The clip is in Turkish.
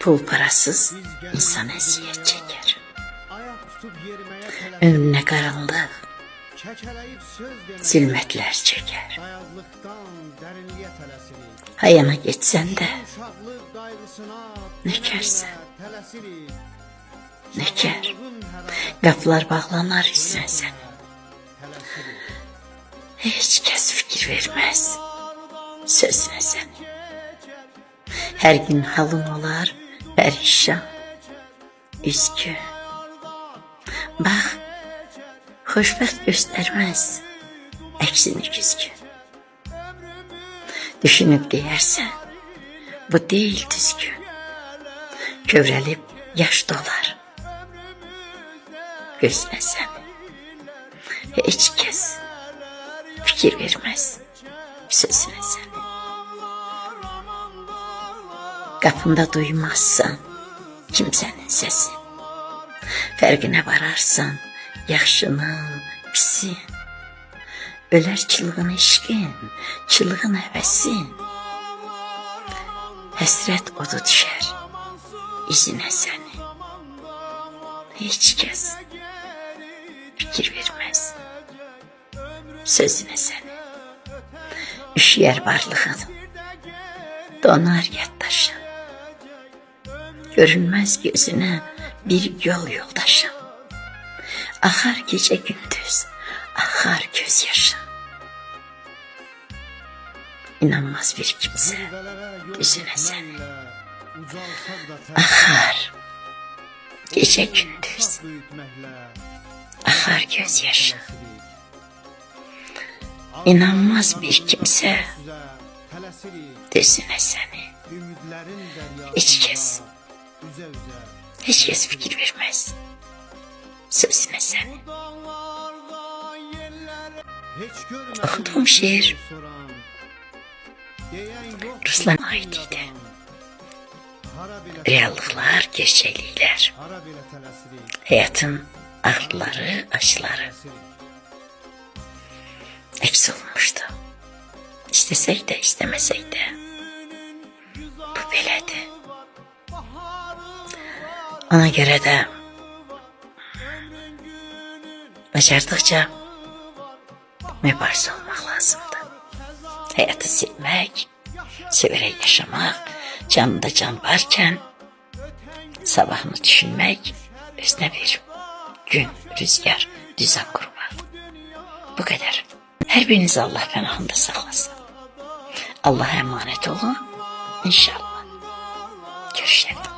Pul parasız insan eziyet çeker. Önüne karanlık, zilmetler çeker. Hayana geçsen de ne kersen, ne ker. Qapılar bağlanar üstüne sen. Hiç kes fikir vermez sözüne sen. Her gün halın olar perişan, üzgün. Bak, xoşbəxt göstermez əksini güzgün. Düşünüp deyərsən, bu değil düzgün. Kövrəlib yaş dolar gözünə sən. Hiç kes fikir vermez sözüne sen. Qapında duymazsan kimsenin sesi. Fərqinə vararsan yaxşının, pisin. Ölər çılğın eşqin, çılğın həvəsin. Həsrət odu düşər izinə səni. Hiç kəs fikir verməz sözünə səni. Üşüyər varlığın, donar yaddaşın. Görünmez gözüne bir yol yoldaşım. Akar gece gündüz, akar gözyaşın. İnanmaz bir kimse yüzüne seni. Akar gece gündüz, akar gözyaşın. İnanmaz bir kimse düzüne seni. Hiç kes fikir vermez sözüne seni. Okuduğum şiir Ruslar'a ait idi. Reallıklar, gerçeklikler, hayatın ağrıları, acıları hepsi olmuştu. İstesek de istemesek de bu belədir. Ona göre de bacardıkça mübarız olmak lazımdı. Hayatı sevmek, severek yaşamak, canında can varken sabahını düşünmek, özüne bir gün, rüzgar, düzen kurmak. Bu kadar. Her birinizi Allah pənahında saklasın. Allah'a emanet olun. İnşallah. Görüşelim.